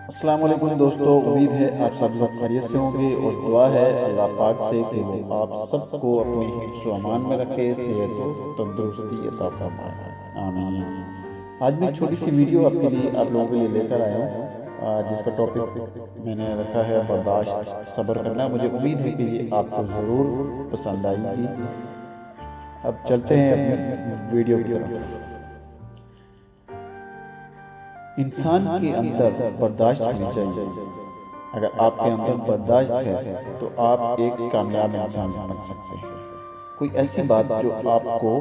السلام علیکم دوستو، امید ہے آپ سب خیریت سے ہوں گے اور دعا ہے اللہ پاک سے کہ وہ آپ سب کو اپنے حفظ و امان میں رکھے، صحت و تندرستی عطا فرمائے، آمین۔ آج میں چھوٹی سی ویڈیو آپ کے لیے آپ لوگوں کے لیے لے کر آیا ہوں جس کا ٹاپک میں نے رکھا ہے برداشت، صبر کرنا۔ مجھے امید ہے کہ یہ آپ کو ضرور پسند آئے گی۔ اب چلتے ہیں اپنی ویڈیو کی طرف۔ انسان کے اندر برداشت ہونی چاہیے۔ اگر آپ کے اندر برداشت ہے تو آپ ایک کامیاب انسان بن سکتے ہیں۔ کوئی ایسی بات جو آپ کو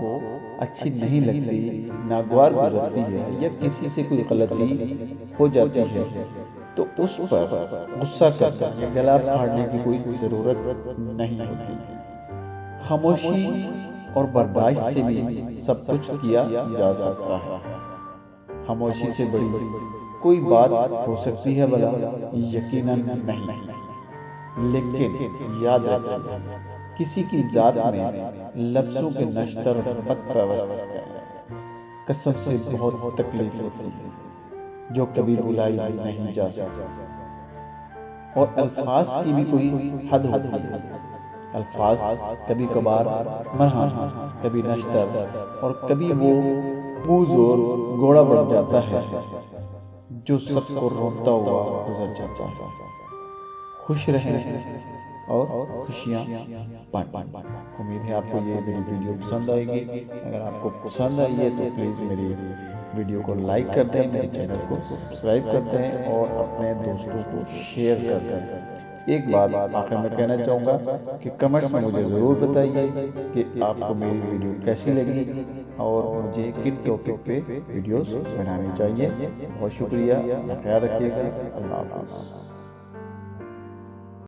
اچھی نہیں لگتی، ناگوار گزرتی ہے یا کسی سے کوئی غلطی ہو جاتی ہے تو اس پر غصہ کرنا یا گلا پھاڑنے کی کوئی ضرورت نہیں ہوتی۔ خاموشی اور برداشت سے بھی سب کچھ کیا جا سکتا ہے۔ خاموشی سے بڑی کوئی بات ہو سکتی ہے بھلا؟ یقیناً نہیں، لیکن یاد رکھیں کسی کی ذات میں لفظوں کے نشتر بد پیوست قسم سے بہت تکلیف ہوتی ہے جو کبھی بھلائی نہیں جا سکتی، اور الفاظ کی بھی کوئی حد ہوتی ہے۔ الفاظ کبھی کبھار مرہم، کبھی نشتر، اور کبھی وہ منہ زور گھوڑا بڑھ جاتا ہے جو سب کو روکتا ہوا گزر جاتا ہے۔ خوش رہیں اور خوشیاں بانٹیں۔ امید ہے آپ کو یہ میری ویڈیو پسند آئے گی۔ اگر آپ کو پسند آئی ہے تو پلیز میری ویڈیو کو لائک کر دیں، میرے چینل کو سبسکرائب کر دیں اور اپنے دوستوں کو شیئر کر دیں۔ ایک بات آخر میں کہنا چاہوں گا کہ کمنٹس میں مجھے ضرور بتائیے کہ آپ کو میری ویڈیو کیسی لگی اور مجھے کن ٹاپک پہ ویڈیوز بنانی چاہیے۔ بہت شکریہ، اپنا خیال رکھیے گا، اللہ حافظ۔